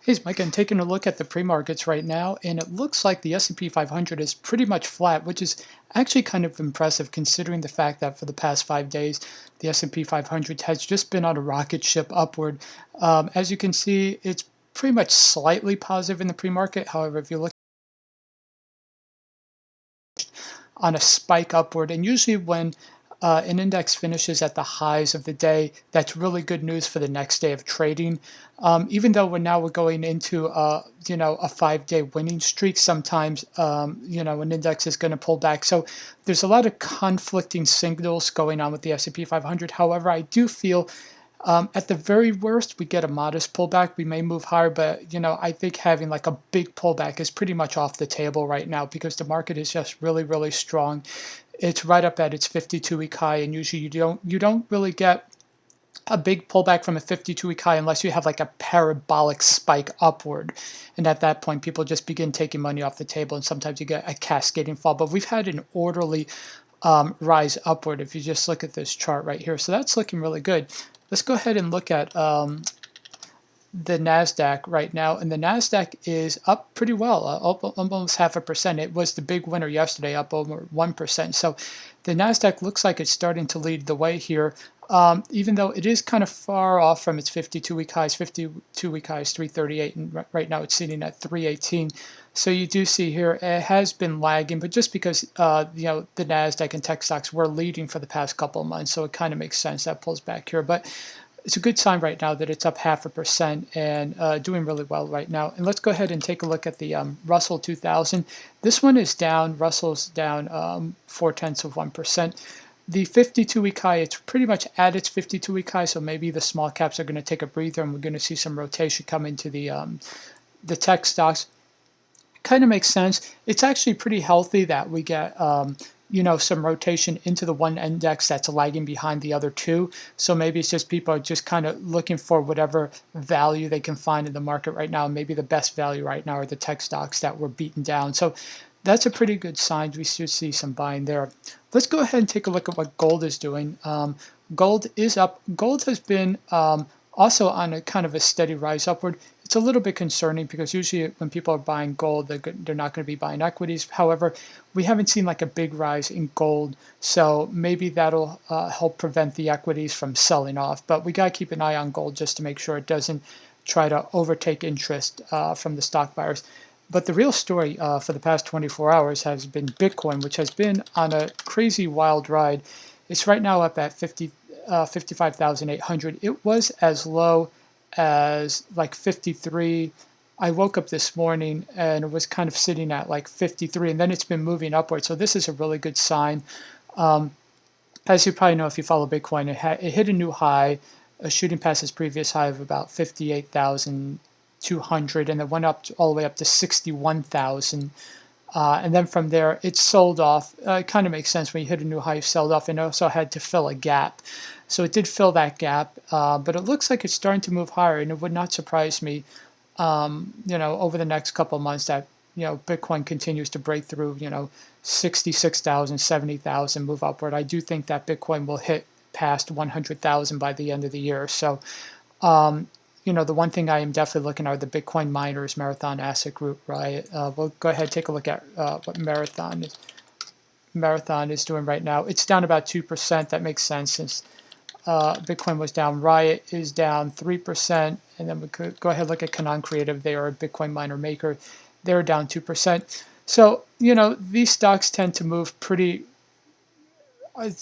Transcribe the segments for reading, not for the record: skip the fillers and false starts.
Hey, it's Mike. I'm taking a look at the pre-markets right now, and it looks like the S&P 500 is pretty much flat, which is actually kind of impressive considering the fact that for the past 5 days, the S&P 500 has just been on a rocket ship upward. As you can see, it's pretty much slightly positive in the pre-market. However, if you look on a spike upward. And usually when an index finishes at the highs of the day, that's really good news for the next day of trading. Even though we're going into a 5 day winning streak, sometimes an index is going to pull back. So there's a lot of conflicting signals going on with the S&P 500. However, I do feel at the very worst, we get a modest pullback. We may move higher, but I think having like a big pullback is pretty much off the table right now because the market is just really, really strong. It's right up at its 52-week high, and usually you don't really get a big pullback from a 52-week high unless you have like a parabolic spike upward, and at that point, people just begin taking money off the table, and sometimes you get a cascading fall. But we've had an orderly rise upward if you just look at this chart right here. So that's looking really good. Let's go ahead and look at the NASDAQ right now. And the NASDAQ is up pretty well, up almost 0.5%. It was the big winner yesterday, up over 1%. So the NASDAQ looks like it's starting to lead the way here. Even though it is kind of far off from its 52-week highs. 52-week highs 338, and right now it's sitting at 318. So you do see here it has been lagging, but just because the Nasdaq and tech stocks were leading for the past couple of months, so it kind of makes sense that pulls back here. But it's a good sign right now that it's up 0.5% and doing really well right now. And let's go ahead and take a look at the Russell 2000. This one is down. Russell's down 0.4%. The 52-week high, it's pretty much at its 52-week high, so maybe the small caps are going to take a breather, and we're going to see some rotation come into the tech stocks. Kind of makes sense. It's actually pretty healthy that we get some rotation into the one index that's lagging behind the other two. So maybe it's just people are just kind of looking for whatever value they can find in the market right now. Maybe the best value right now are the tech stocks that were beaten down. So that's a pretty good sign. We should see some buying there. Let's go ahead and take a look at what gold is doing. Gold is up. Gold has been also on a kind of a steady rise upward. It's a little bit concerning because usually when people are buying gold, they're not going to be buying equities. However, we haven't seen like a big rise in gold, so maybe that'll help prevent the equities from selling off. But we got to keep an eye on gold just to make sure it doesn't try to overtake interest from the stock buyers. But the real story for the past 24 hours has been Bitcoin, which has been on a crazy wild ride. It's right now up at 55,800. It was as low as like 53. I woke up this morning and it was kind of sitting at like 53, and then it's been moving upward. So this is a really good sign. Um, as you probably know, if you follow Bitcoin, it hit a new high, shooting past its previous high of about 58,200, and it went up all the way up to 61,000. And then from there, it sold off. It kind of makes sense when you hit a new high, you sold off, and also had to fill a gap. So it did fill that gap, but it looks like it's starting to move higher, and it would not surprise me, over the next couple of months that, Bitcoin continues to break through, 66,000, 70,000, move upward. I do think that Bitcoin will hit past 100,000 by the end of the year. So, the one thing I am definitely looking at are the Bitcoin miners, Marathon Asset Group, right? We'll go ahead and take a look at what Marathon is doing right now. It's down about 2%. That makes sense since Bitcoin was down. Riot is down 3%. And then we could go ahead and look at Canaan Creative. They are a Bitcoin miner maker. They're down 2%. So, these stocks tend to move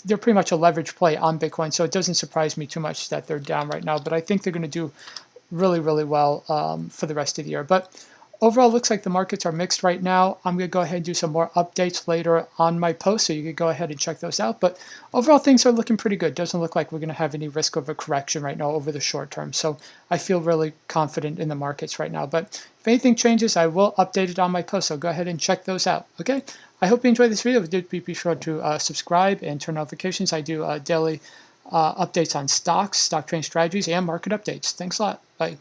they're pretty much a leverage play on Bitcoin. So it doesn't surprise me too much that they're down right now. But I think they're going to do really, really well for the rest of the year. But overall, it looks like the markets are mixed right now. I'm going to go ahead and do some more updates later on my post, so you can go ahead and check those out. But overall, things are looking pretty good. Doesn't look like we're going to have any risk of a correction right now over the short term. So I feel really confident in the markets right now. But if anything changes, I will update it on my post. So go ahead and check those out. Okay. I hope you enjoyed this video. If you did, be sure to subscribe and turn notifications. I do daily updates on stocks, stock trading strategies, and market updates. Thanks a lot. Bye.